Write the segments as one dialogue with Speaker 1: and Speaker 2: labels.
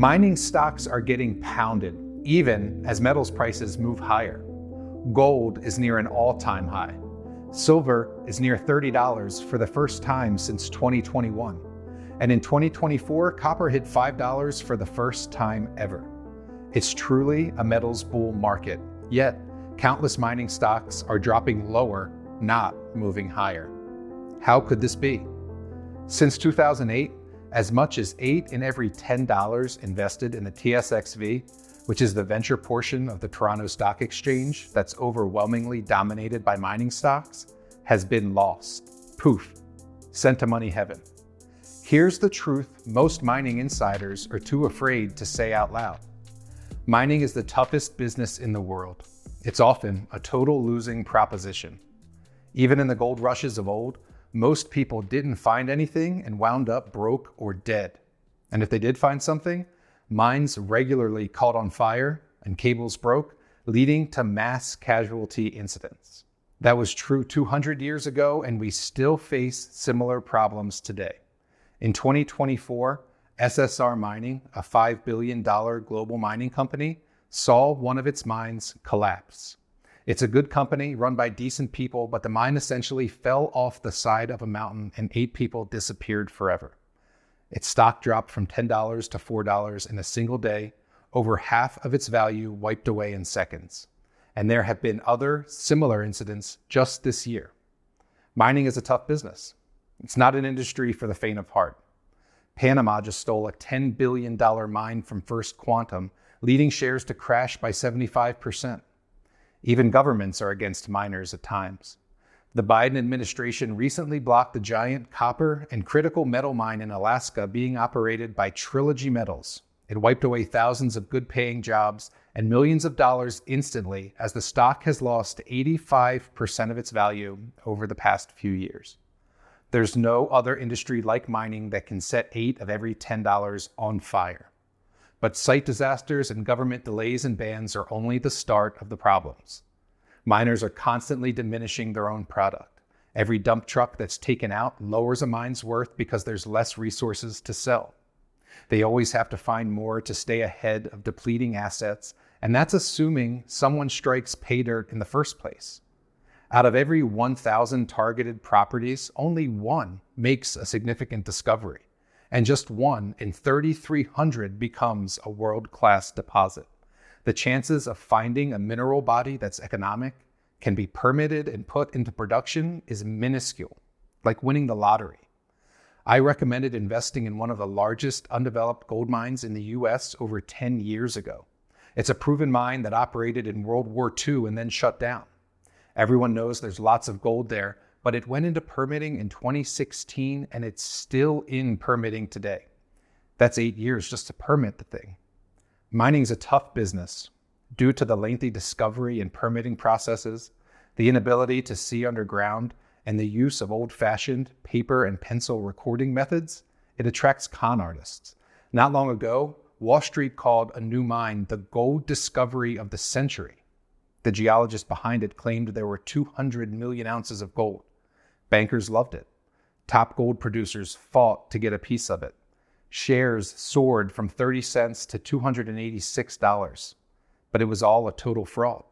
Speaker 1: Mining stocks are getting pounded, even as metals prices move higher. Gold is near an all-time high. Silver is near $30 for the first time since 2021. And in 2024, copper hit $5 for the first time ever. It's truly a metals bull market, yet countless mining stocks are dropping lower, not moving higher. How could this be? Since 2008, as much as 8 in every $10 invested in the TSXV, which is the venture portion of the Toronto Stock Exchange that's overwhelmingly dominated by mining stocks, has been lost. Poof, sent to money heaven. Here's the truth most mining insiders are too afraid to say out loud. Mining is the toughest business in the world. It's often a total losing proposition. Even in the gold rushes of old, most people didn't find anything and wound up broke or dead. And if they did find something, mines regularly caught on fire and cables broke, leading to mass casualty incidents. That was true 200 years ago, and we still face similar problems today. In 2024, SSR Mining, a $5 billion global mining company, saw one of its mines collapse. It's a good company run by decent people, but the mine essentially fell off the side of a mountain and 8 people disappeared forever. Its stock dropped from $10 to $4 in a single day, over half of its value wiped away in seconds. And there have been other similar incidents just this year. Mining is a tough business. It's not an industry for the faint of heart. Panama just stole a $10 billion mine from First Quantum, leading shares to crash by 75%. Even governments are against miners at times. The Biden administration recently blocked the giant copper and critical metal mine in Alaska being operated by Trilogy Metals. It wiped away thousands of good-paying jobs and millions of dollars instantly, as the stock has lost 85% of its value over the past few years. There's no other industry like mining that can set 8 of every $10 on fire. But site disasters and government delays and bans are only the start of the problems. Miners are constantly diminishing their own product. Every dump truck that's taken out lowers a mine's worth because there's less resources to sell. They always have to find more to stay ahead of depleting assets, and that's assuming someone strikes pay dirt in the first place. Out of every 1,000 targeted properties, only one makes a significant discovery, and just 1 in 3,300 becomes a world-class deposit. The chances of finding a mineral body that's economic, can be permitted and put into production is minuscule, like winning the lottery. I recommended investing in one of the largest undeveloped gold mines in the US over 10 years ago. It's a proven mine that operated in World War II and then shut down. Everyone knows there's lots of gold there, but it went into permitting in 2016 and it's still in permitting today. That's 8 years just to permit the thing. Mining's a tough business due to the lengthy discovery and permitting processes, the inability to see underground, and the use of old-fashioned paper and pencil recording methods. It attracts con artists. Not long ago, Wall Street called a new mine the gold discovery of the century. The geologist behind it claimed there were 200 million ounces of gold. Bankers loved it. Top gold producers fought to get a piece of it. Shares soared from 30 cents to $286, but it was all a total fraud.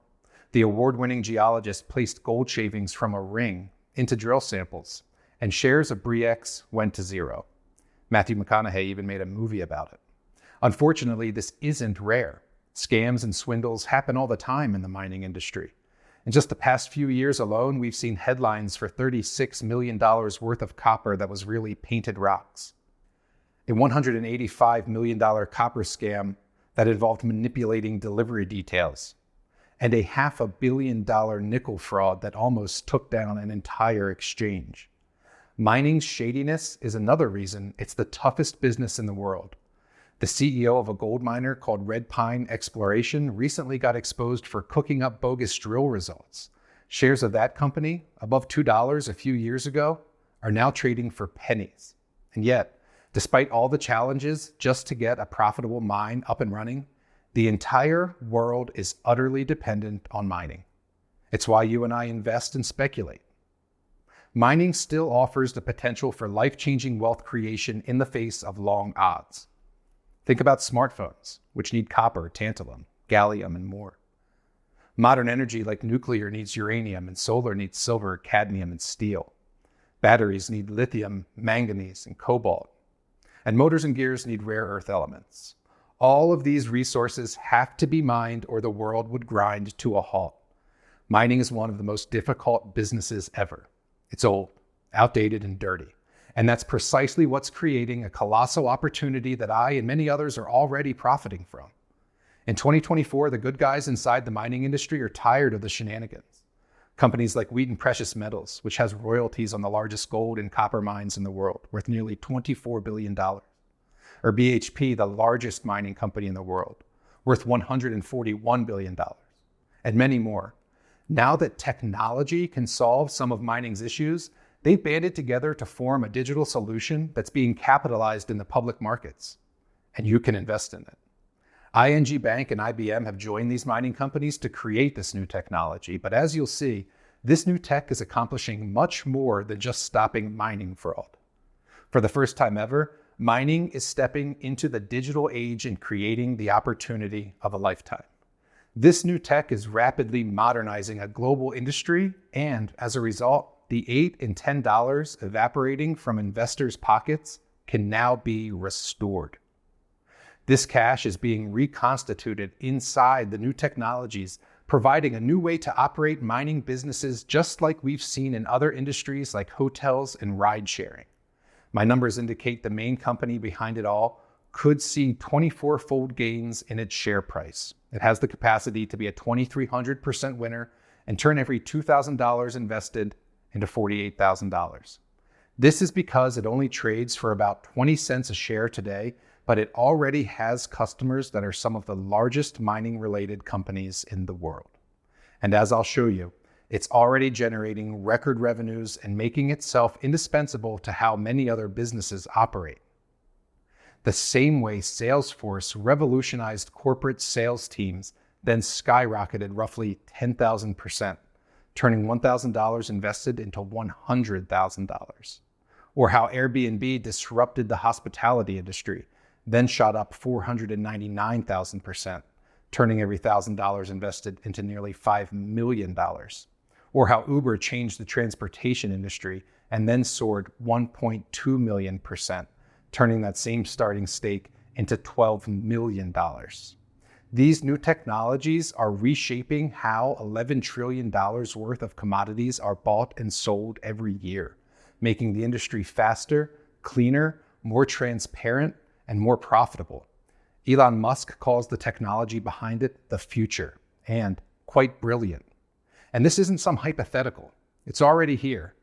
Speaker 1: The award-winning geologist placed gold shavings from a ring into drill samples, and shares of Bre-X went to zero. Matthew McConaughey even made a movie about it. Unfortunately, this isn't rare. Scams and swindles happen all the time in the mining industry. In just the past few years alone, we've seen headlines for $36 million worth of copper that was really painted rocks. A $185 million copper scam that involved manipulating delivery details, and a $500 million nickel fraud that almost took down an entire exchange. Mining's shadiness is another reason it's the toughest business in the world. The CEO of a gold miner called Red Pine Exploration recently got exposed for cooking up bogus drill results. Shares of that company, above $2 a few years ago, are now trading for pennies. And yet, despite all the challenges just to get a profitable mine up and running, the entire world is utterly dependent on mining. It's why you and I invest and speculate. Mining still offers the potential for life-changing wealth creation in the face of long odds. Think about smartphones, which need copper, tantalum, gallium, and more. Modern energy like nuclear needs uranium, and solar needs silver, cadmium, and steel. Batteries need lithium, manganese, and cobalt. And motors and gears need rare earth elements. All of these resources have to be mined or the world would grind to a halt. Mining is one of the most difficult businesses ever. It's old, outdated, and dirty. And that's precisely what's creating a colossal opportunity that I and many others are already profiting from. In 2024, the good guys inside the mining industry are tired of the shenanigans. Companies like Wheaton Precious Metals, which has royalties on the largest gold and copper mines in the world, worth nearly $24 billion. Or BHP, the largest mining company in the world, worth $141 billion. And many more. Now that technology can solve some of mining's issues, they've banded together to form a digital solution that's being capitalized in the public markets. And you can invest in it. ING Bank and IBM have joined these mining companies to create this new technology. But as you'll see, this new tech is accomplishing much more than just stopping mining fraud. For the first time ever, mining is stepping into the digital age and creating the opportunity of a lifetime. This new tech is rapidly modernizing a global industry, and as a result, the $8 and $10 evaporating from investors' pockets can now be restored. This cash is being reconstituted inside the new technologies, providing a new way to operate mining businesses just like we've seen in other industries like hotels and ride sharing. My numbers indicate the main company behind it all could see 24-fold gains in its share price. It has the capacity to be a 2,300% winner and turn every $2,000 invested into $48,000. This is because it only trades for about 20 cents a share today, but it already has customers that are some of the largest mining-related companies in the world. And as I'll show you, it's already generating record revenues and making itself indispensable to how many other businesses operate. The same way Salesforce revolutionized corporate sales teams, then skyrocketed roughly 10,000%, turning $1,000 invested into $100,000. Or how Airbnb disrupted the hospitality industry, then shot up 499,000%, turning every $1,000 invested into nearly $5 million. Or how Uber changed the transportation industry and then soared 1.2 million%, turning that same starting stake into $12 million. These new technologies are reshaping how $11 trillion worth of commodities are bought and sold every year, making the industry faster, cleaner, more transparent, and more profitable. Elon Musk calls the technology behind it the future, and quite brilliant. And this isn't some hypothetical. It's already here.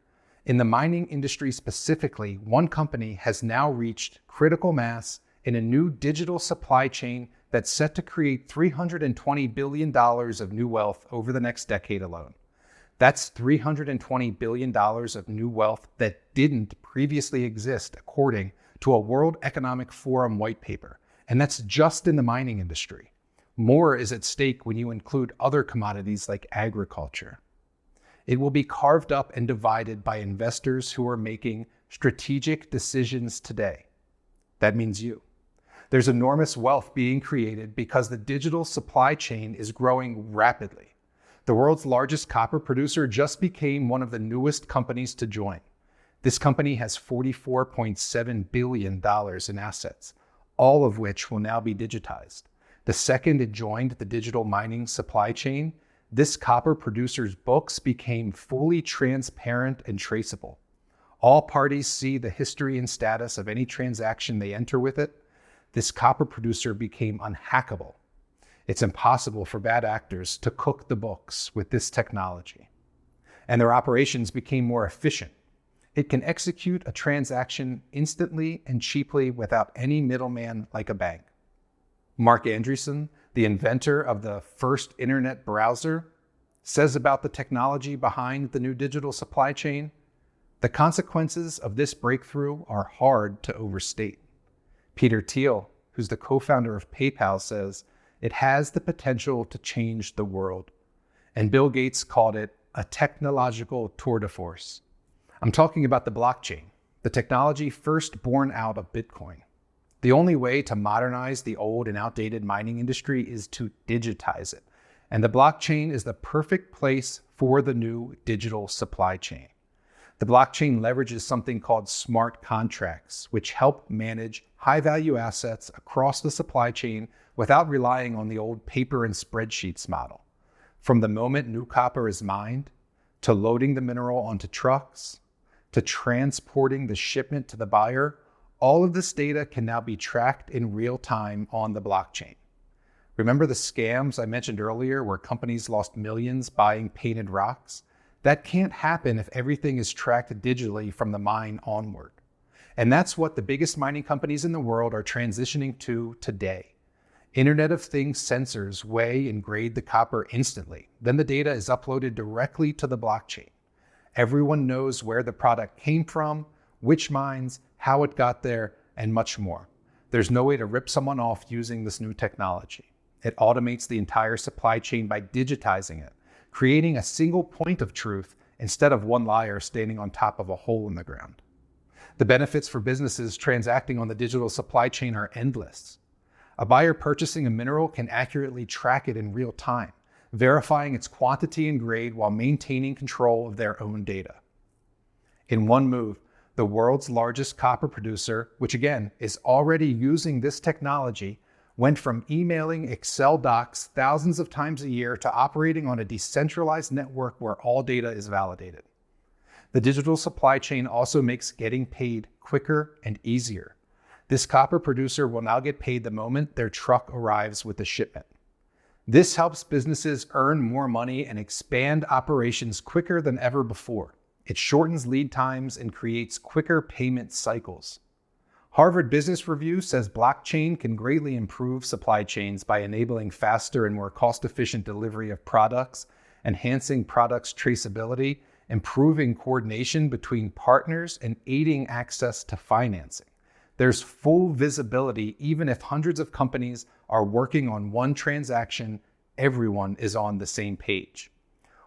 Speaker 1: In the mining industry specifically, one company has now reached critical mass in a new digital supply chain that's set to create $320 billion of new wealth over the next decade alone. That's $320 billion of new wealth that didn't previously exist, according to a World Economic Forum white paper. And that's just in the mining industry. More is at stake when you include other commodities like agriculture. It will be carved up and divided by investors who are making strategic decisions today. That means you. There's enormous wealth being created because the digital supply chain is growing rapidly. The world's largest copper producer just became one of the newest companies to join. This company has $44.7 billion in assets, all of which will now be digitized. The second it joined the digital mining supply chain, this copper producer's books became fully transparent and traceable. All parties see the history and status of any transaction they enter with it. This copper producer became unhackable. It's impossible for bad actors to cook the books with this technology. And their operations became more efficient. It can execute a transaction instantly and cheaply without any middleman like a bank. Mark Andreessen, the inventor of the first internet browser, says about the technology behind the new digital supply chain, the consequences of this breakthrough are hard to overstate. Peter Thiel, who's the co-founder of PayPal, says it has the potential to change the world. And Bill Gates called it a technological tour de force. I'm talking about the blockchain, the technology first born out of Bitcoin. The only way to modernize the old and outdated mining industry is to digitize it. And the blockchain is the perfect place for the new digital supply chain. The blockchain leverages something called smart contracts, which help manage high-value assets across the supply chain without relying on the old paper and spreadsheets model. From the moment new copper is mined, to loading the mineral onto trucks, to transporting the shipment to the buyer, all of this data can now be tracked in real time on the blockchain. Remember the scams I mentioned earlier where companies lost millions buying painted rocks? That can't happen if everything is tracked digitally from the mine onward. And that's what the biggest mining companies in the world are transitioning to today. Internet of Things sensors weigh and grade the copper instantly. Then the data is uploaded directly to the blockchain. Everyone knows where the product came from, which mines, how it got there, and much more. There's no way to rip someone off using this new technology. It automates the entire supply chain by digitizing it, creating a single point of truth instead of one liar standing on top of a hole in the ground. The benefits for businesses transacting on the digital supply chain are endless. A buyer purchasing a mineral can accurately track it in real time, verifying its quantity and grade while maintaining control of their own data. In one move, the world's largest copper producer, which again is already using this technology, went from emailing Excel docs thousands of times a year to operating on a decentralized network where all data is validated. The digital supply chain also makes getting paid quicker and easier. This copper producer will now get paid the moment their truck arrives with the shipment. This helps businesses earn more money and expand operations quicker than ever before. It shortens lead times and creates quicker payment cycles. Harvard Business Review says blockchain can greatly improve supply chains by enabling faster and more cost-efficient delivery of products, enhancing products' traceability, improving coordination between partners, and aiding access to financing. There's full visibility even if hundreds of companies are working on one transaction, everyone is on the same page.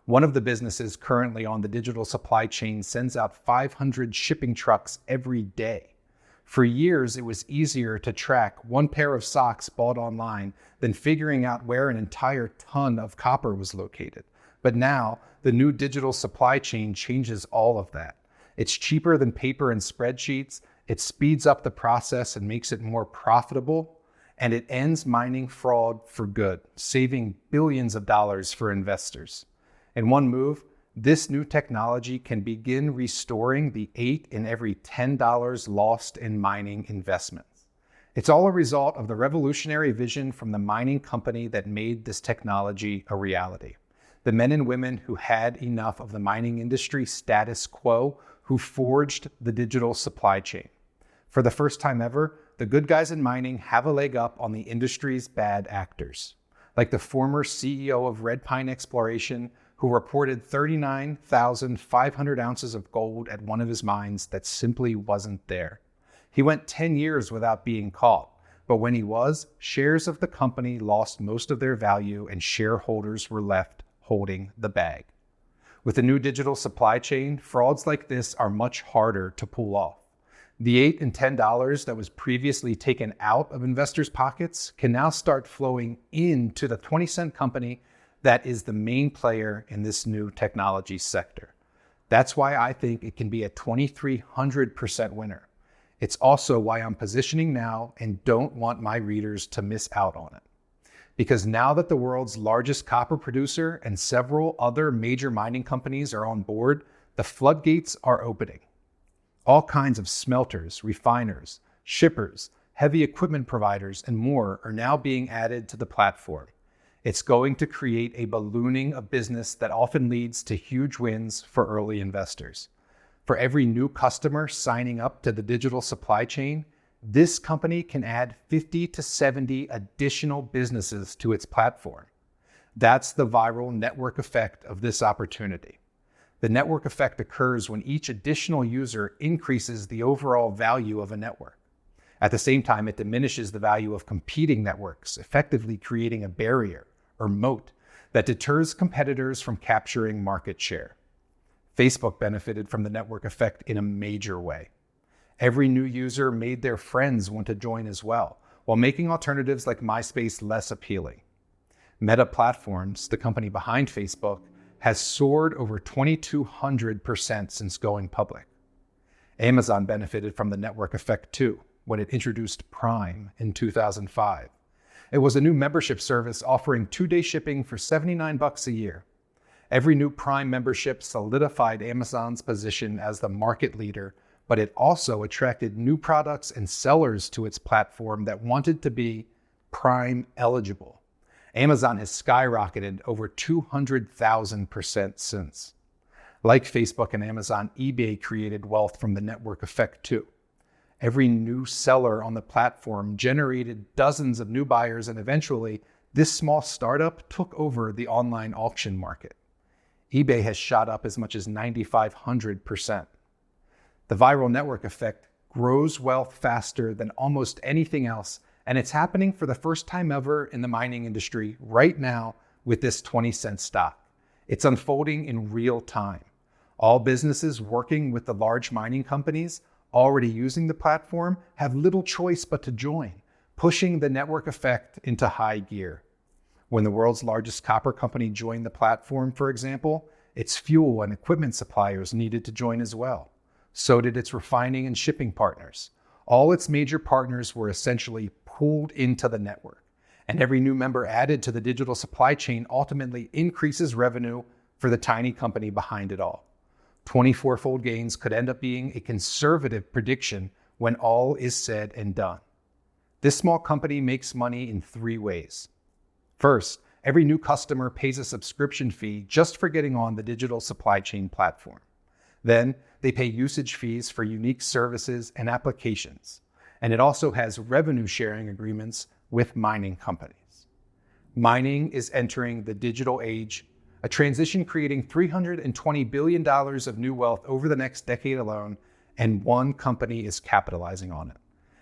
Speaker 1: One of the businesses currently on the digital supply chain sends out 500 shipping trucks every day. For years, it was easier to track one pair of socks bought online than figuring out where an entire ton of copper was located. But now, the new digital supply chain changes all of that. It's cheaper than paper and spreadsheets, it speeds up the process and makes it more profitable, and it ends mining fraud for good, saving billions of dollars for investors. In one move, this new technology can begin restoring the $8 in every $10 lost in mining investments. It's all a result of the revolutionary vision from the mining company that made this technology a reality. The men and women who had enough of the mining industry status quo, who forged the digital supply chain. For the first time ever, the good guys in mining have a leg up on the industry's bad actors. Like the former CEO of Red Pine Exploration, who reported 39,500 ounces of gold at one of his mines that simply wasn't there. He went 10 years without being caught, but when he was, shares of the company lost most of their value and shareholders were left holding the bag. With the new digital supply chain, frauds like this are much harder to pull off. The $8 and $10 that was previously taken out of investors' pockets can now start flowing into the 20-cent company that is the main player in this new technology sector. That's why I think it can be a 2,300% winner. It's also why I'm positioning now and don't want my readers to miss out on it. Because now that the world's largest copper producer and several other major mining companies are on board, the floodgates are opening. All kinds of smelters, refiners, shippers, heavy equipment providers, and more are now being added to the platform. It's going to create a ballooning of business that often leads to huge wins for early investors. For every new customer signing up to the digital supply chain, this company can add 50 to 70 additional businesses to its platform. That's the viral network effect of this opportunity. The network effect occurs when each additional user increases the overall value of a network. At the same time, it diminishes the value of competing networks, effectively creating a barrier or moat that deters competitors from capturing market share. Facebook benefited from the network effect in a major way. Every new user made their friends want to join as well, while making alternatives like MySpace less appealing. Meta Platforms, the company behind Facebook, has soared over 2,200% since going public. Amazon benefited from the network effect too, when it introduced Prime in 2005. It was a new membership service offering 2-day shipping for $79 a year. Every new Prime membership solidified Amazon's position as the market leader, but it also attracted new products and sellers to its platform that wanted to be Prime eligible. Amazon has skyrocketed over 200,000% since. Like Facebook and Amazon, eBay created wealth from the network effect too. Every new seller on the platform generated dozens of new buyers, and eventually, this small startup took over the online auction market. eBay has shot up as much as 9,500%. The viral network effect grows wealth faster than almost anything else, and it's happening for the first time ever in the mining industry right now with this 20-cent stock. It's unfolding in real time. All businesses working with the large mining companies already using the platform have little choice but to join, pushing the network effect into high gear. When the world's largest copper company joined the platform, for example, its fuel and equipment suppliers needed to join as well. So did its refining and shipping partners. All its major partners were essentially pulled into the network, and every new member added to the digital supply chain ultimately increases revenue for the tiny company behind it all. 24-fold gains could end up being a conservative prediction when all is said and done. This small company makes money in 3 ways. First, every new customer pays a subscription fee just for getting on the digital supply chain platform. Then, they pay usage fees for unique services and applications. And it also has revenue sharing agreements with mining companies. Mining is entering the digital age, a transition creating $320 billion of new wealth over the next decade alone, and one company is capitalizing on it.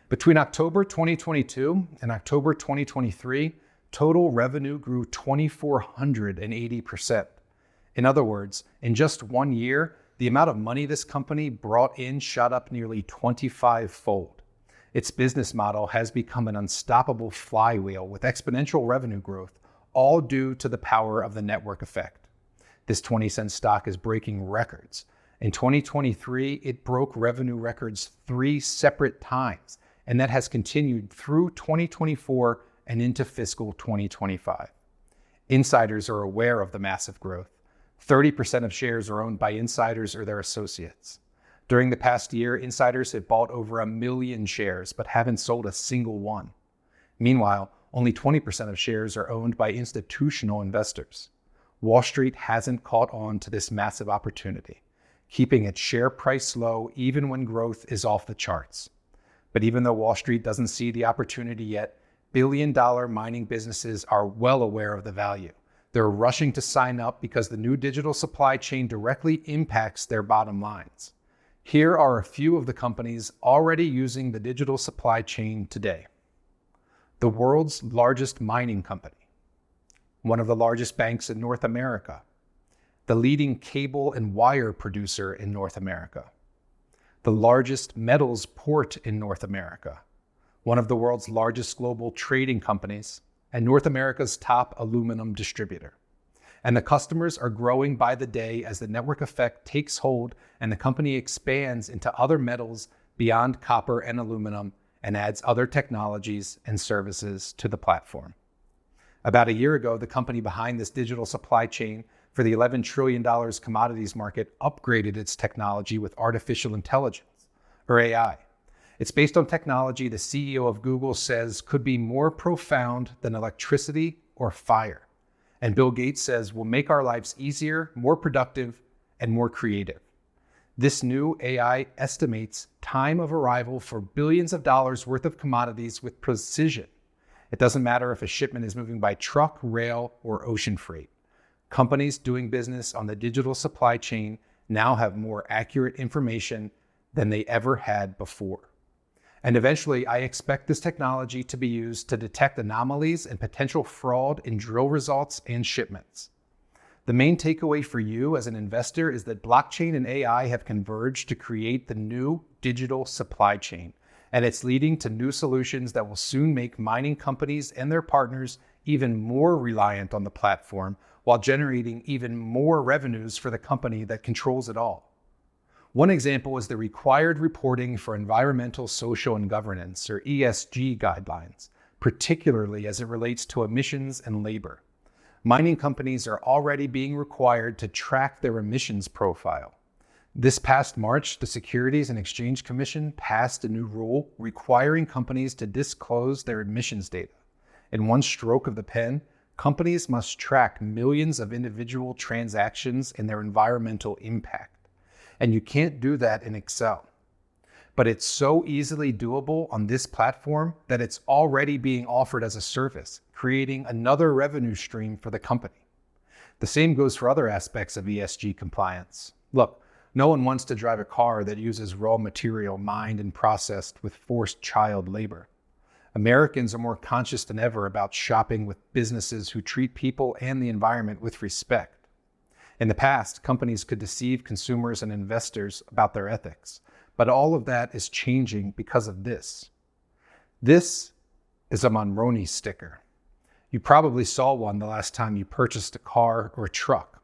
Speaker 1: Between October 2022 and October 2023, total revenue grew 2,480%. In other words, in just 1 year, the amount of money this company brought in shot up nearly 25-fold. Its business model has become an unstoppable flywheel with exponential revenue growth, all due to the power of the network effect. This 20-cent stock is breaking records. In 2023, it broke revenue records 3 separate times, and that has continued through 2024 and into fiscal 2025. Insiders are aware of the massive growth. 30% of shares are owned by insiders or their associates. During the past year, insiders have bought over 1 million shares, but haven't sold a single one. Meanwhile, only 20% of shares are owned by institutional investors. Wall Street hasn't caught on to this massive opportunity, keeping its share price low even when growth is off the charts. But even though Wall Street doesn't see the opportunity yet, billion-dollar mining businesses are well aware of the value. They're rushing to sign up because the new digital supply chain directly impacts their bottom lines. Here are a few of the companies already using the digital supply chain today. The world's largest mining company, one of the largest banks in North America, the leading cable and wire producer in North America, the largest metals port in North America, one of the world's largest global trading companies, and North America's top aluminum distributor. And the customers are growing by the day as the network effect takes hold and the company expands into other metals beyond copper and aluminum and adds other technologies and services to the platform. About a year ago, the company behind this digital supply chain for the $11 trillion commodities market upgraded its technology with artificial intelligence, or AI. It's based on technology the CEO of Google says could be more profound than electricity or fire. And Bill Gates says will make our lives easier, more productive, and more creative. This new AI estimates time of arrival for billions of dollars worth of commodities with precision. It doesn't matter if a shipment is moving by truck, rail, or ocean freight. Companies doing business on the digital supply chain now have more accurate information than they ever had before. And eventually, I expect this technology to be used to detect anomalies and potential fraud in drill results and shipments. The main takeaway for you as an investor is that blockchain and AI have converged to create the new digital supply chain, and it's leading to new solutions that will soon make mining companies and their partners even more reliant on the platform while generating even more revenues for the company that controls it all. One example is the required reporting for environmental, social, and governance, or ESG guidelines, particularly as it relates to emissions and labor. Mining companies are already being required to track their emissions profile. This past March, the Securities and Exchange Commission passed a new rule requiring companies to disclose their emissions data. In one stroke of the pen, companies must track millions of individual transactions and their environmental impact. And you can't do that in Excel. But it's so easily doable on this platform that it's already being offered as a service, creating another revenue stream for the company. The same goes for other aspects of ESG compliance. Look, no one wants to drive a car that uses raw material mined and processed with forced child labor. Americans are more conscious than ever about shopping with businesses who treat people and the environment with respect. In the past, companies could deceive consumers and investors about their ethics, but all of that is changing because of this. This is a Monroney sticker. You probably saw one the last time you purchased a car or truck.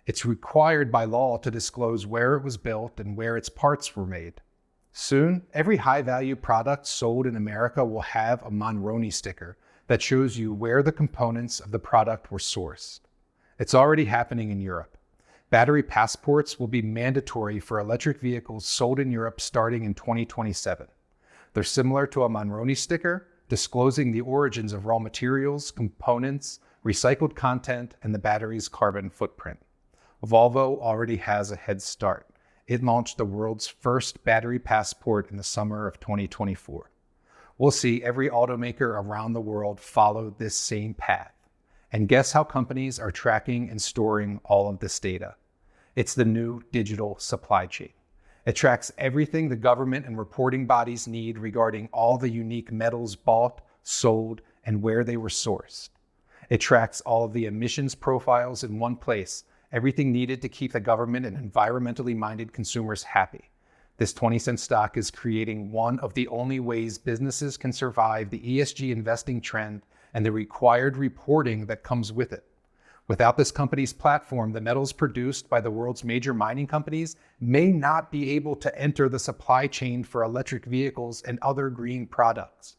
Speaker 1: It's required by law to disclose where it was built and where its parts were made. Soon, every high-value product sold in America will have a Monroney sticker that shows you where the components of the product were sourced. It's already happening in Europe. Battery passports will be mandatory for electric vehicles sold in Europe starting in 2027. They're similar to a Monroney sticker, disclosing the origins of raw materials, components, recycled content, and the battery's carbon footprint. Volvo already has a head start. It launched the world's first battery passport in the summer of 2024. We'll see every automaker around the world follow this same path. And guess how companies are tracking and storing all of this data? It's the new digital supply chain. It tracks everything the government and reporting bodies need regarding all the unique metals bought, sold, and where they were sourced. It tracks all of the emissions profiles in one place, everything needed to keep the government and environmentally minded consumers happy. This 20-cent stock is creating one of the only ways businesses can survive the ESG investing trend and the required reporting that comes with it. Without this company's platform, the metals produced by the world's major mining companies may not be able to enter the supply chain for electric vehicles and other green products.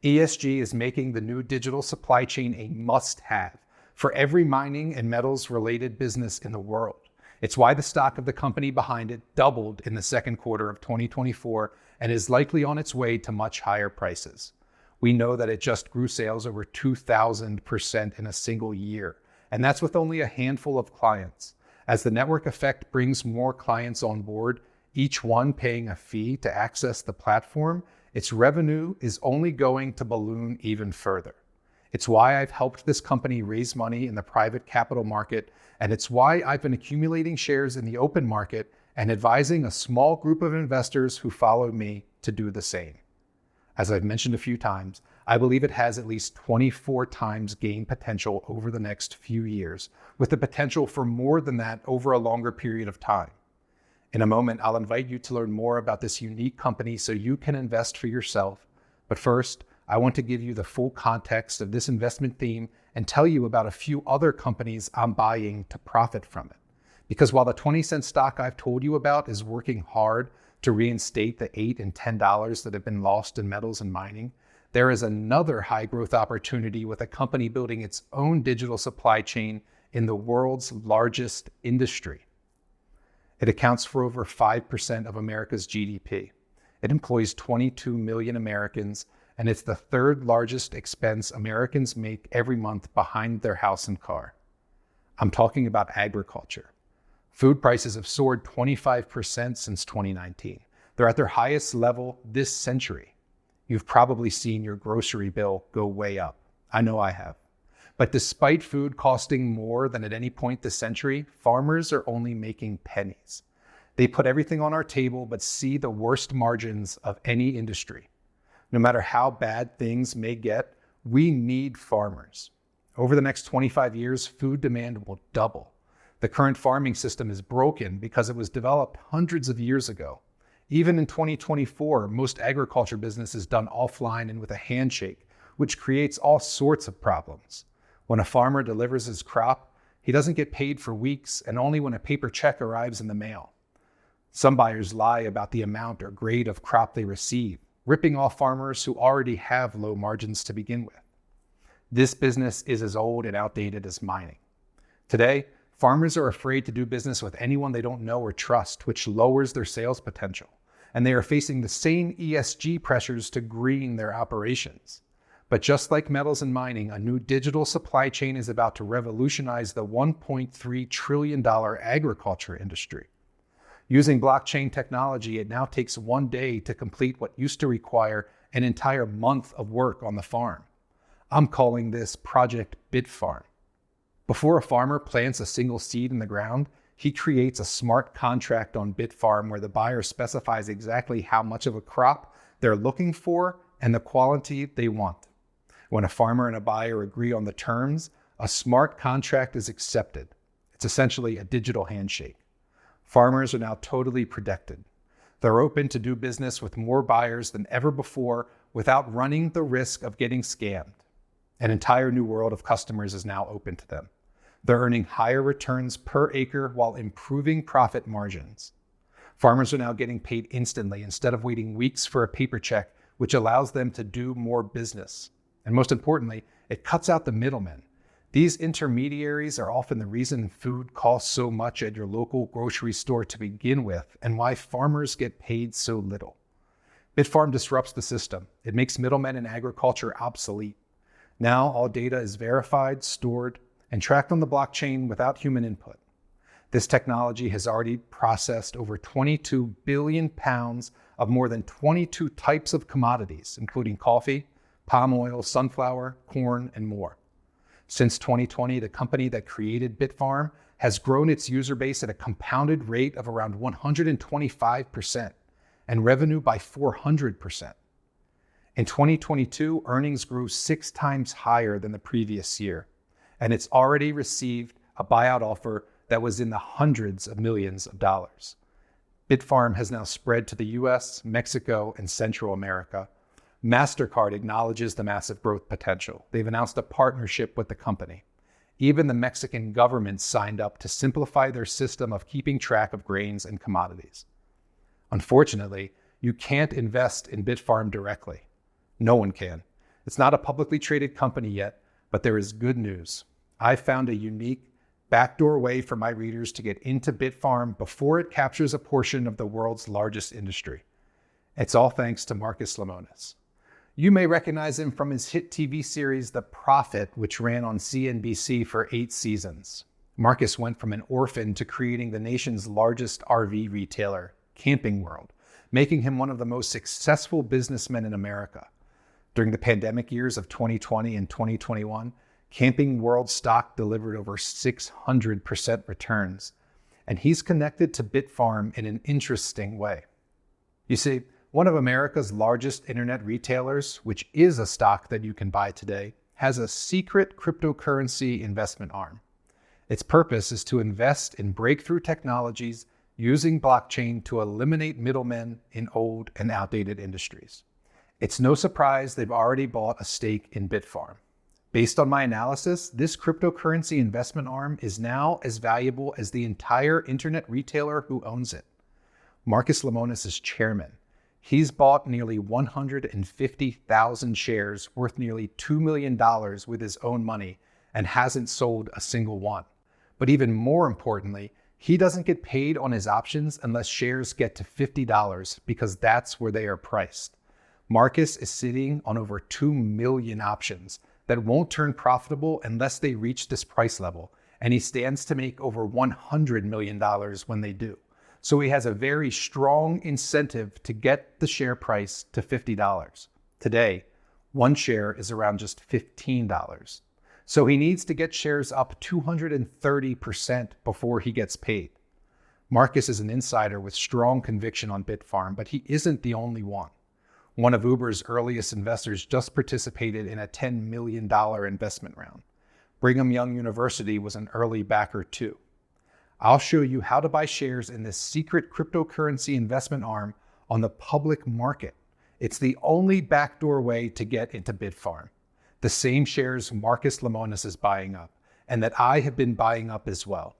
Speaker 1: ESG is making the new digital supply chain a must-have for every mining and metals-related business in the world. It's why the stock of the company behind it doubled in the second quarter of 2024 and is likely on its way to much higher prices. We know that it just grew sales over 2,000% in a single year, and that's with only a handful of clients. As the network effect brings more clients on board, each one paying a fee to access the platform, its revenue is only going to balloon even further. It's why I've helped this company raise money in the private capital market, and it's why I've been accumulating shares in the open market and advising a small group of investors who follow me to do the same. As I've mentioned a few times, I believe it has at least 24 times gain potential over the next few years, with the potential for more than that over a longer period of time. In a moment, I'll invite you to learn more about this unique company so you can invest for yourself. But first, I want to give you the full context of this investment theme and tell you about a few other companies I'm buying to profit from it. Because while the 20-cent stock I've told you about is working hard to reinstate the $8 and $10 that have been lost in metals and mining, there is another high growth opportunity with a company building its own digital supply chain in the world's largest industry. It accounts for over 5% of America's GDP. It employs 22 million Americans, and it's the third largest expense Americans make every month behind their house and car. I'm talking about agriculture. Food prices have soared 25% since 2019. They're at their highest level this century. You've probably seen your grocery bill go way up. I know I have. But despite food costing more than at any point this century, farmers are only making pennies. They put everything on our table but see the worst margins of any industry. No matter how bad things may get, we need farmers. Over the next 25 years, food demand will double. The current farming system is broken because it was developed hundreds of years ago. Even in 2024, most agriculture business is done offline and with a handshake, which creates all sorts of problems. When a farmer delivers his crop, he doesn't get paid for weeks and only when a paper check arrives in the mail. Some buyers lie about the amount or grade of crop they receive, ripping off farmers who already have low margins to begin with. This business is as old and outdated as mining. Today, farmers are afraid to do business with anyone they don't know or trust, which lowers their sales potential. And they are facing the same ESG pressures to green their operations. But just like metals and mining, a new digital supply chain is about to revolutionize the $1.3 trillion agriculture industry. Using blockchain technology, it now takes one day to complete what used to require an entire month of work on the farm. I'm calling this Project BitFarm. Before a farmer plants a single seed in the ground, he creates a smart contract on BitFarm where the buyer specifies exactly how much of a crop they're looking for and the quality they want. When a farmer and a buyer agree on the terms, a smart contract is accepted. It's essentially a digital handshake. Farmers are now totally protected. They're open to do business with more buyers than ever before without running the risk of getting scammed. An entire new world of customers is now open to them. They're earning higher returns per acre while improving profit margins. Farmers are now getting paid instantly instead of waiting weeks for a paper check, which allows them to do more business. And most importantly, it cuts out the middlemen. These intermediaries are often the reason food costs so much at your local grocery store to begin with, and why farmers get paid so little. BitFarm disrupts the system. It makes middlemen in agriculture obsolete. Now all data is verified, stored, and tracked on the blockchain without human input. This technology has already processed over 22 billion pounds of more than 22 types of commodities, including coffee, palm oil, sunflower, corn, and more. Since 2020, the company that created BitFarm has grown its user base at a compounded rate of around 125% and revenue by 400%. In 2022, earnings grew 6 times higher than the previous year, and it's already received a buyout offer that was in the hundreds of millions of dollars. BitFarm has now spread to the US, Mexico, and Central America. MasterCard acknowledges the massive growth potential. They've announced a partnership with the company. Even the Mexican government signed up to simplify their system of keeping track of grains and commodities. Unfortunately, you can't invest in BitFarm directly. No one can. It's not a publicly traded company yet, but there is good news. I found a unique backdoor way for my readers to get into BitFarm before it captures a portion of the world's largest industry. It's all thanks to Marcus Lemonis. You may recognize him from his hit TV series The Prophet, which ran on CNBC for 8 seasons. Marcus went from an orphan to creating the nation's largest RV retailer, Camping World, making him one of the most successful businessmen in America. During the pandemic years of 2020 and 2021, Camping World stock delivered over 600% returns, and he's connected to BitFarm in an interesting way. You see, one of America's largest internet retailers, which is a stock that you can buy today, has a secret cryptocurrency investment arm. Its purpose is to invest in breakthrough technologies using blockchain to eliminate middlemen in old and outdated industries. It's no surprise they've already bought a stake in BitFarm. Based on my analysis, this cryptocurrency investment arm is now as valuable as the entire internet retailer who owns it. Marcus Lemonis is chairman. He's bought nearly 150,000 shares worth nearly $2 million with his own money and hasn't sold a single one. But even more importantly, he doesn't get paid on his options unless shares get to $50 because that's where they are priced. Marcus is sitting on over 2 million options that won't turn profitable unless they reach this price level, and he stands to make over $100 million when they do. So he has a very strong incentive to get the share price to $50. Today, one share is around just $15. So he needs to get shares up 230% before he gets paid. Marcus is an insider with strong conviction on BitFarm, but he isn't the only one. One of Uber's earliest investors just participated in a $10 million investment round. Brigham Young University was an early backer too. I'll show you how to buy shares in this secret cryptocurrency investment arm on the public market. It's the only backdoor way to get into Bitfarm. The same shares Marcus Lemonis is buying up, and that I have been buying up as well.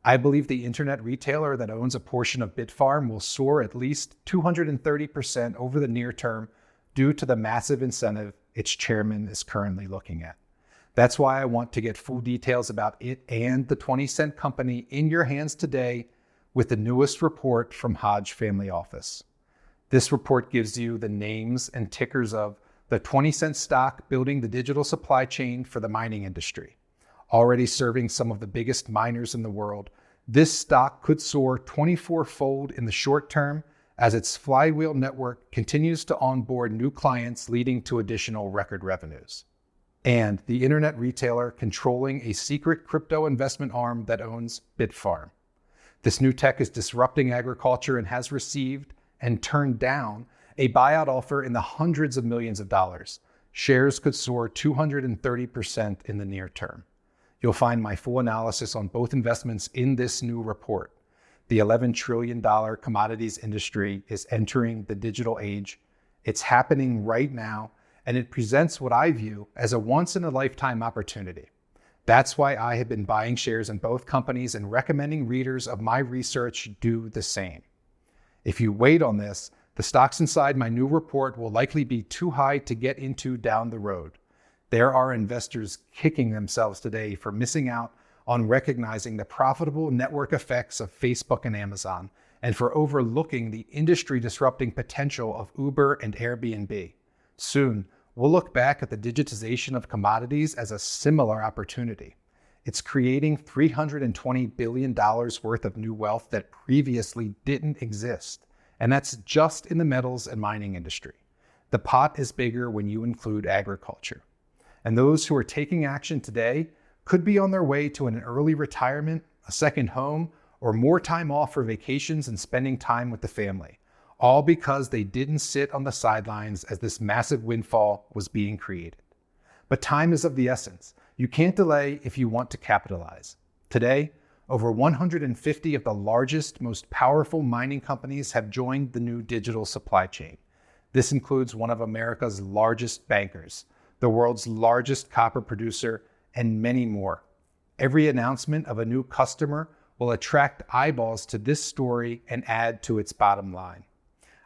Speaker 1: I believe the internet retailer that owns a portion of Bitfarm will soar at least 230% over the near term due to the massive incentive its chairman is currently looking at. That's why I want to get full details about it and the 20-cent company in your hands today with the newest report from Hodge Family Office. This report gives you the names and tickers of the 20-cent stock building the digital supply chain for the mining industry. Already serving some of the biggest miners in the world, this stock could soar 24-fold in the short term as its flywheel network continues to onboard new clients, leading to additional record revenues. And the internet retailer controlling a secret crypto investment arm that owns Bitfarm. This new tech is disrupting agriculture and has received and turned down a buyout offer in the hundreds of millions of dollars. Shares could soar 230% in the near term. You'll find my full analysis on both investments in this new report. The $11 trillion commodities industry is entering the digital age. It's happening right now, and it presents what I view as a once-in-a-lifetime opportunity. That's why I have been buying shares in both companies and recommending readers of my research do the same. If you wait on this, the stocks inside my new report will likely be too high to get into down the road. There are investors kicking themselves today for missing out on recognizing the profitable network effects of Facebook and Amazon, and for overlooking the industry-disrupting potential of Uber and Airbnb. Soon, we'll look back at the digitization of commodities as a similar opportunity. It's creating $320 billion worth of new wealth that previously didn't exist. And that's just in the metals and mining industry. The pot is bigger when you include agriculture. And those who are taking action today could be on their way to an early retirement, a second home, or more time off for vacations and spending time with the family, all because they didn't sit on the sidelines as this massive windfall was being created. But time is of the essence. You can't delay if you want to capitalize. Today, over 150 of the largest, most powerful mining companies have joined the new digital supply chain. This includes one of America's largest bankers, the world's largest copper producer, and many more. Every announcement of a new customer will attract eyeballs to this story and add to its bottom line.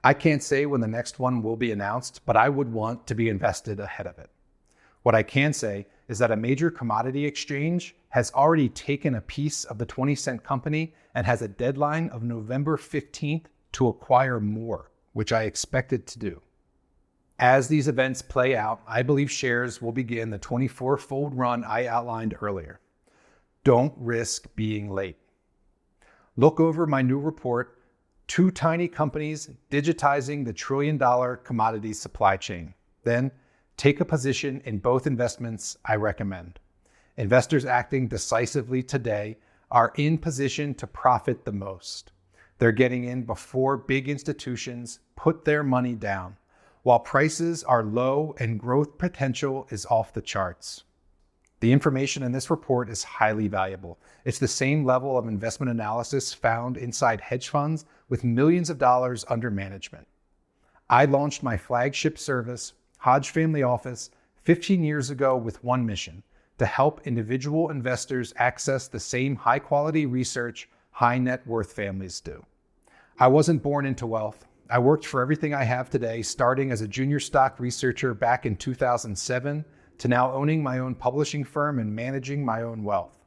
Speaker 1: I can't say when the next one will be announced, but I would want to be invested ahead of it. What I can say is that a major commodity exchange has already taken a piece of the 20-cent company and has a deadline of November 15th to acquire more, which I expect it to do. As these events play out, I believe shares will begin the 24-fold run I outlined earlier. Don't risk being late. Look over my new report, 2 Tiny Companies Digitizing the Trillion-Dollar Commodities Supply Chain. Then, take a position in both investments I recommend. Investors acting decisively today are in position to profit the most. They're getting in before big institutions put their money down, while prices are low and growth potential is off the charts. The information in this report is highly valuable. It's the same level of investment analysis found inside hedge funds with millions of dollars under management. I launched my flagship service, Hodge Family Office, 15 years ago with one mission: to help individual investors access the same high-quality research high net worth families do. I wasn't born into wealth. I worked for everything I have today, starting as a junior stock researcher back in 2007 to now owning my own publishing firm and managing my own wealth.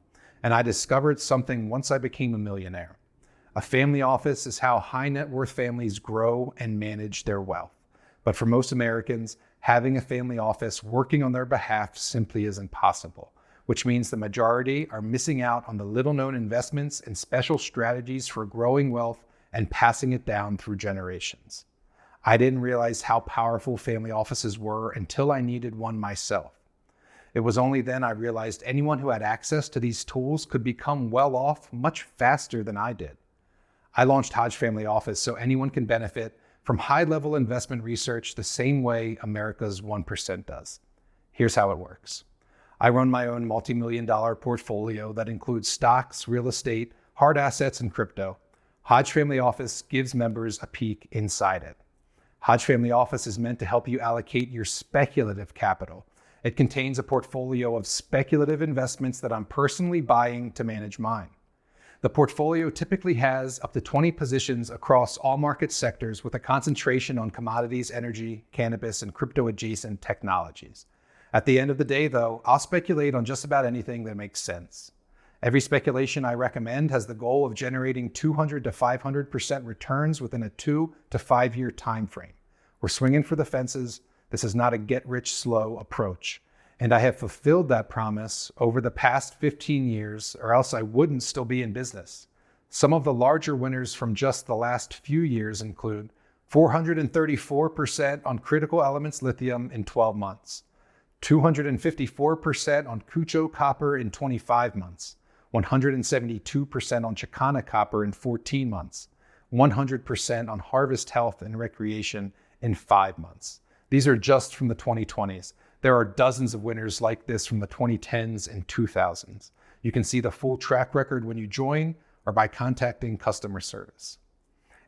Speaker 1: And I discovered something once I became a millionaire. A family office is how high net worth families grow and manage their wealth. But for most Americans, having a family office working on their behalf simply isn't possible, which means the majority are missing out on the little-known investments and special strategies for growing wealth and passing it down through generations. I didn't realize how powerful family offices were until I needed one myself. It was only then I realized anyone who had access to these tools could become well off much faster than I did. I launched Hodge Family Office so anyone can benefit from high-level investment research the same way America's 1% does. Here's how it works. I run my own multi-million-dollar portfolio that includes stocks, real estate, hard assets, and crypto. Hodge Family Office gives members a peek inside it. Hodge Family Office is meant to help you allocate your speculative capital. It contains a portfolio of speculative investments that I'm personally buying to manage mine. The portfolio typically has up to 20 positions across all market sectors with a concentration on commodities, energy, cannabis, and crypto-adjacent technologies. At the end of the day, though, I'll speculate on just about anything that makes sense. Every speculation I recommend has the goal of generating 200 to 500% returns within a 2 to 5 year time frame. We're swinging for the fences. This is not a get-rich-slow approach. And I have fulfilled that promise over the past 15 years, or else I wouldn't still be in business. Some of the larger winners from just the last few years include 434% on critical elements lithium in 12 months, 254% on Cucho copper in 25 months, 172% on Chicana copper in 14 months, 100% on Harvest Health and Recreation in 5 months. These are just from the 2020s. There are dozens of winners like this from the 2010s and 2000s. You can see the full track record when you join or by contacting customer service.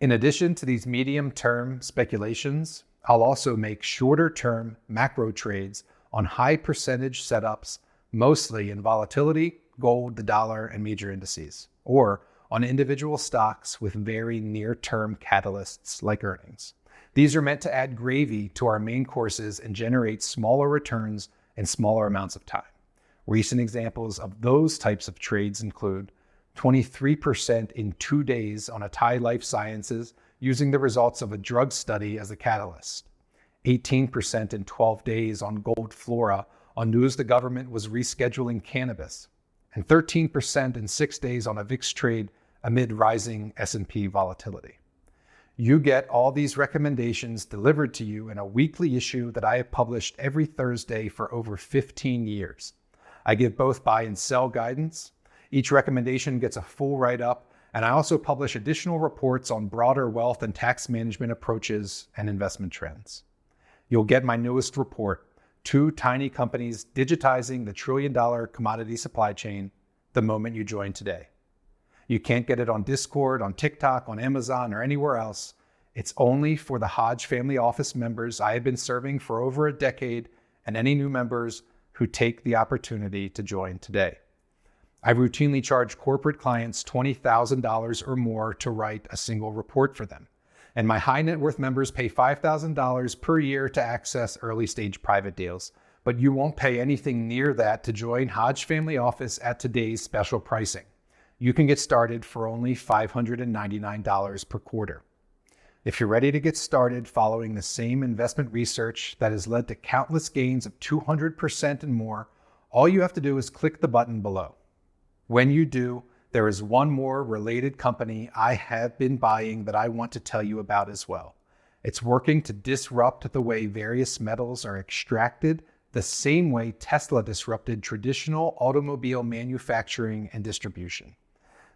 Speaker 1: In addition to these medium-term speculations, I'll also make shorter-term macro trades on high percentage setups, mostly in volatility, gold, the dollar, and major indices, or on individual stocks with very near-term catalysts like earnings. These are meant to add gravy to our main courses and generate smaller returns in smaller amounts of time. Recent examples of those types of trades include 23% in 2 days on Atai Life Sciences using the results of a drug study as a catalyst, 18% in 12 days on Gold Flora on news the government was rescheduling cannabis, and 13% in 6 days on a VIX trade amid rising S&P volatility. You get all these recommendations delivered to you in a weekly issue that I have published every Thursday for over 15 years. I give both buy and sell guidance. Each recommendation gets a full write-up, and I also publish additional reports on broader wealth and tax management approaches and investment trends. You'll get my newest report, 2 tiny companies digitizing the trillion-dollar commodity supply chain, the moment you join today. You can't get it on Discord, on TikTok, on Amazon, or anywhere else. It's only for the Hodge Family Office members I have been serving for over a decade and any new members who take the opportunity to join today. I routinely charge corporate clients $20,000 or more to write a single report for them. And my high net worth members pay $5,000 per year to access early stage private deals. But you won't pay anything near that to join Hodge Family Office at today's special pricing. You can get started for only $599 per quarter. If you're ready to get started following the same investment research that has led to countless gains of 200% and more, all you have to do is click the button below. When you do, there is one more related company I have been buying that I want to tell you about as well. It's working to disrupt the way various metals are extracted, the same way Tesla disrupted traditional automobile manufacturing and distribution.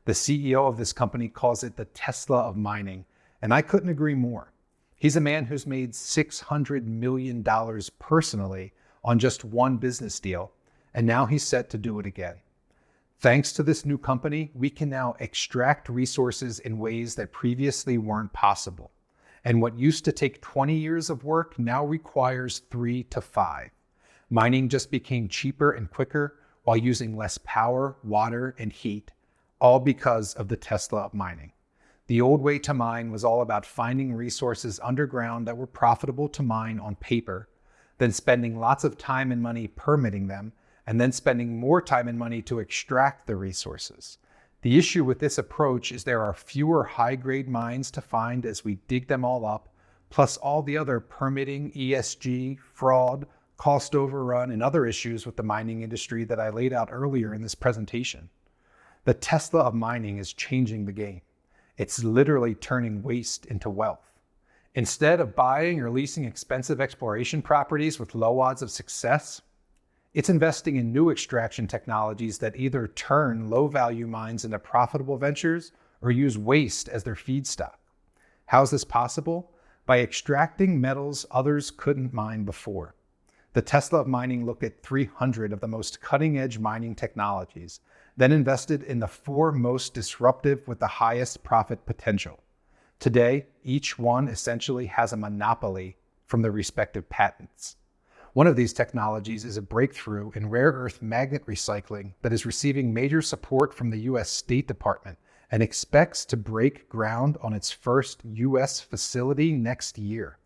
Speaker 1: The CEO of this company calls it the Tesla of mining, and I couldn't agree more. He's a man who's made $600 million personally on just one business deal, and now he's set to do it again. Thanks to this new company, we can now extract resources in ways that previously weren't possible. And what used to take 20 years of work now requires 3 to 5. Mining just became cheaper and quicker while using less power, water, and heat, all because of the Tesla of mining. The old way to mine was all about finding resources underground that were profitable to mine on paper, then spending lots of time and money permitting them, and then spending more time and money to extract the resources. The issue with this approach is there are fewer high-grade mines to find as we dig them all up, plus all the other permitting, ESG, fraud, cost overrun, and other issues with the mining industry that I laid out earlier in this presentation. The Tesla of mining is changing the game. It's literally turning waste into wealth. Instead of buying or leasing expensive exploration properties with low odds of success, it's investing in new extraction technologies that either turn low-value mines into profitable ventures or use waste as their feedstock. How is this possible? By extracting metals others couldn't mine before. The Tesla of mining looked at 300 of the most cutting-edge mining technologies, then invested in the 4 most disruptive with the highest profit potential. Today, each one essentially has a monopoly from their respective patents. One of these technologies is a breakthrough in rare earth magnet recycling that is receiving major support from the U.S. State Department and expects to break ground on its first U.S. facility next year.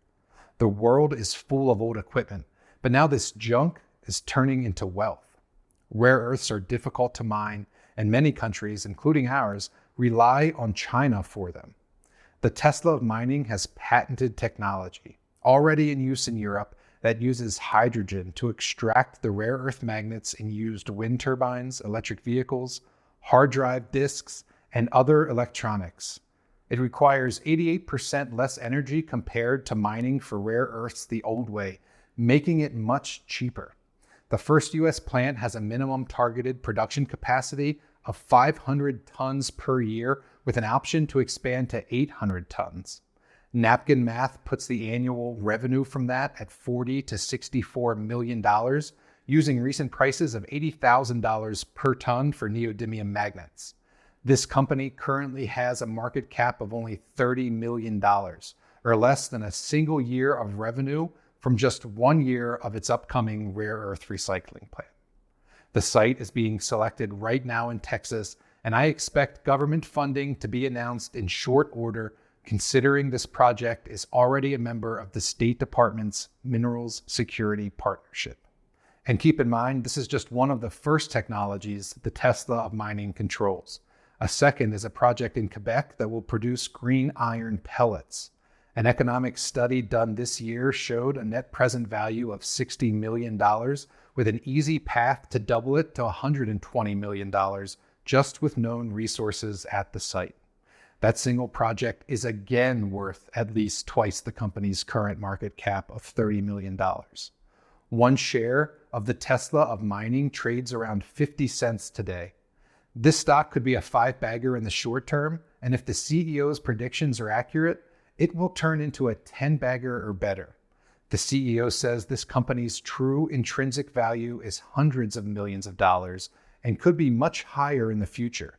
Speaker 1: The world is full of old equipment, but now this junk is turning into wealth. Rare earths are difficult to mine, and many countries, including ours, rely on China for them. The Tesla of mining has patented technology, already in use in Europe, that uses hydrogen to extract the rare earth magnets in used wind turbines, electric vehicles, hard drive disks, and other electronics. It requires 88% less energy compared to mining for rare earths the old way, making it much cheaper. The first U.S. plant has a minimum targeted production capacity of 500 tons per year with an option to expand to 800 tons. Napkin math puts the annual revenue from that at $40 to $64 million, using recent prices of $80,000 per ton for neodymium magnets. This company currently has a market cap of only $30 million, or less than a single year of revenue from just 1 year of its upcoming rare earth recycling plant. The site is being selected right now in Texas, and I expect government funding to be announced in short order, considering this project is already a member of the State Department's Minerals Security Partnership. And keep in mind, this is just one of the first technologies the Tesla of mining controls. A second is a project in Quebec that will produce green iron pellets. An economic study done this year showed a net present value of $60 million, with an easy path to double it to $120 million, just with known resources at the site. That single project is again worth at least twice the company's current market cap of $30 million. One share of the Tesla of mining trades around 50 cents today. This stock could be a 5-bagger in the short term, and if the CEO's predictions are accurate, it will turn into a 10-bagger or better. The CEO says this company's true intrinsic value is hundreds of millions of dollars and could be much higher in the future.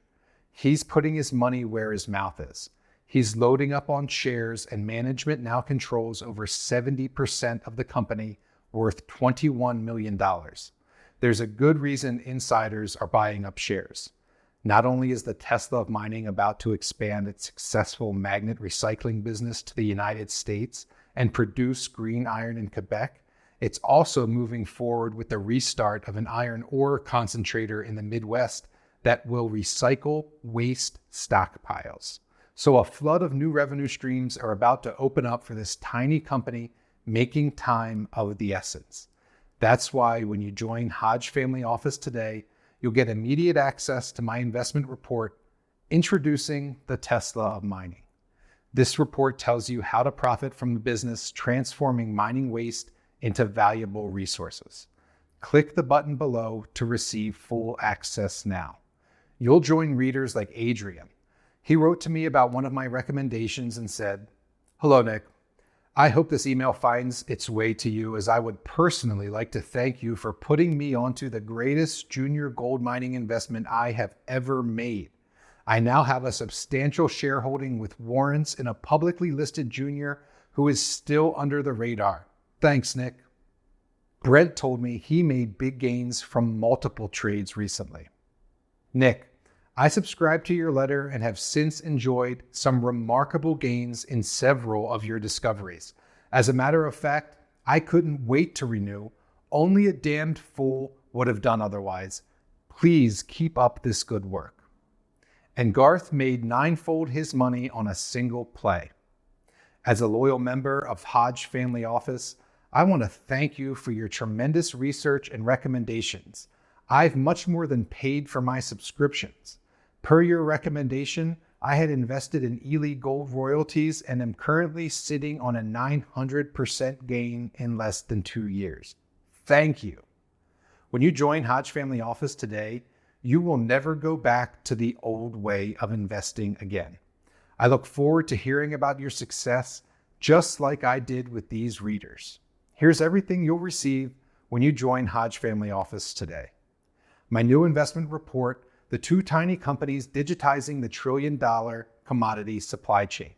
Speaker 1: He's putting his money where his mouth is. He's loading up on shares, and management now controls over 70% of the company, worth $21 million. There's a good reason insiders are buying up shares. Not only is the Tesla of mining about to expand its successful magnet recycling business to the United States and produce green iron in Quebec, it's also moving forward with the restart of an iron ore concentrator in the Midwest that will recycle waste stockpiles. So a flood of new revenue streams are about to open up for this tiny company, making time of the essence. That's why when you join Hodge Family Office today, you'll get immediate access to my investment report, Introducing the Tesla of Mining. This report tells you how to profit from the business transforming mining waste into valuable resources. Click the button below to receive full access now. You'll join readers like Adrian. He wrote to me about one of my recommendations and said, "Hello, Nick. I hope this email finds its way to you, as I would personally like to thank you for putting me onto the greatest junior gold mining investment I have ever made. I now have a substantial shareholding with warrants in a publicly listed junior who is still under the radar. Thanks, Nick." Brent told me he made big gains from multiple trades recently. Nick, I subscribed to your letter and have since enjoyed some remarkable gains in several of your discoveries. As a matter of fact, I couldn't wait to renew. Only a damned fool would have done otherwise. Please keep up this good work. And Garth made ninefold his money on a single play. As a loyal member of Hodge Family Office, I want to thank you for your tremendous research and recommendations. I've much more than paid for my subscriptions. Per your recommendation, I had invested in Ely Gold Royalties and am currently sitting on a 900% gain in less than 2 years. Thank you. When you join Hodge Family Office today, you will never go back to the old way of investing again. I look forward to hearing about your success, just like I did with these readers. Here's everything you'll receive when you join Hodge Family Office today. My new investment report, The Two Tiny Companies Digitizing the Trillion-Dollar Commodity Supply Chain.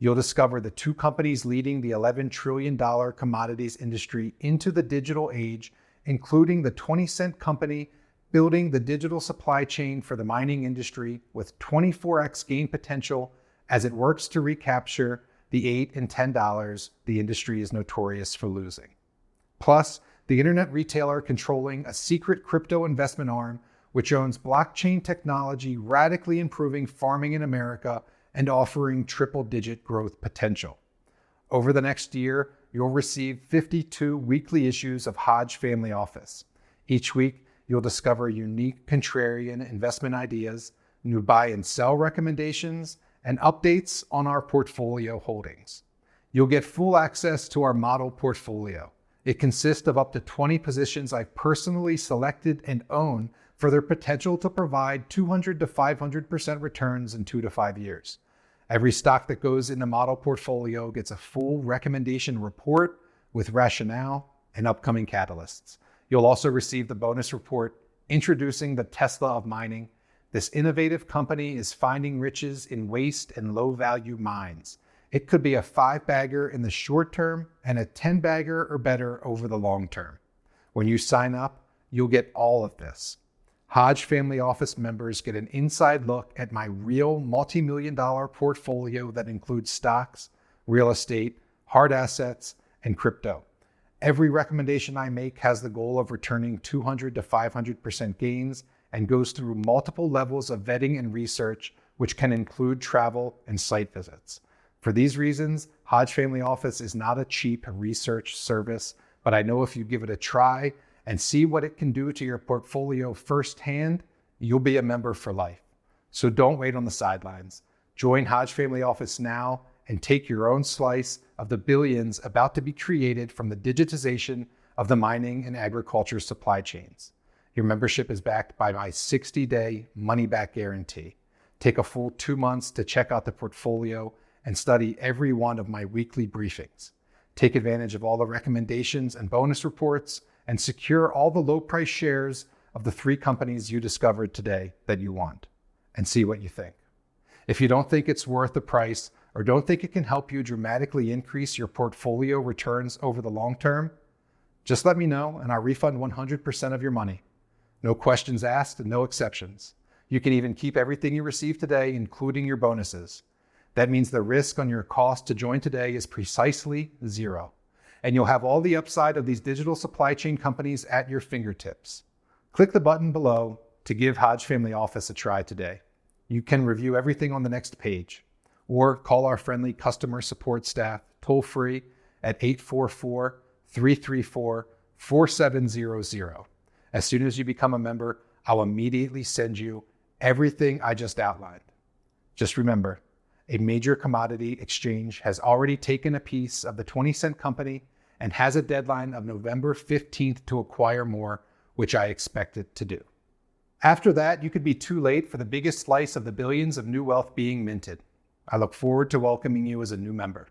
Speaker 1: You'll discover the two companies leading the $11 trillion commodities industry into the digital age, including the 20-cent company building the digital supply chain for the mining industry with 24x gain potential as it works to recapture the $8 and $10 the industry is notorious for losing. Plus, the internet retailer controlling a secret crypto investment arm which owns blockchain technology radically improving farming in America and offering triple-digit growth potential. Over the next year, you'll receive 52 weekly issues of Hodge Family Office. Each week, you'll discover unique contrarian investment ideas, new buy and sell recommendations, and updates on our portfolio holdings. You'll get full access to our model portfolio. It consists of up to 20 positions I've personally selected and own for their potential to provide 200 to 500% returns in 2 to 5 years. Every stock that goes in the model portfolio gets a full recommendation report with rationale and upcoming catalysts. You'll also receive the bonus report introducing the Tesla of mining. This innovative company is finding riches in waste and low-value mines. It could be a 5-bagger in the short term and a 10-bagger or better over the long term. When you sign up, you'll get all of this. Hodge Family Office members get an inside look at my real multi-million-dollar portfolio that includes stocks, real estate, hard assets, and crypto. Every recommendation I make has the goal of returning 200 to 500% gains and goes through multiple levels of vetting and research, which can include travel and site visits. For these reasons, Hodge Family Office is not a cheap research service, but I know if you give it a try and see what it can do to your portfolio firsthand, you'll be a member for life. So don't wait on the sidelines. Join Hodge Family Office now and take your own slice of the billions about to be created from the digitization of the mining and agriculture supply chains. Your membership is backed by my 60-day money-back guarantee. Take a full 2 months to check out the portfolio and study every one of my weekly briefings. Take advantage of all the recommendations and bonus reports and secure all the low-price shares of the 3 companies you discovered today that you want, and see what you think. If you don't think it's worth the price or don't think it can help you dramatically increase your portfolio returns over the long term, just let me know and I'll refund 100% of your money. No questions asked and no exceptions. You can even keep everything you receive today, including your bonuses. That means the risk on your cost to join today is precisely 0. And you'll have all the upside of these digital supply chain companies at your fingertips. Click the button below to give Hodge Family Office a try today. You can review everything on the next page, or call our friendly customer support staff toll-free at 844-334-4700. As soon as you become a member, I'll immediately send you everything I just outlined. Just remember, a major commodity exchange has already taken a piece of the 20-cent company and has a deadline of November 15th to acquire more, which I expect it to do. After that, you could be too late for the biggest slice of the billions of new wealth being minted. I look forward to welcoming you as a new member.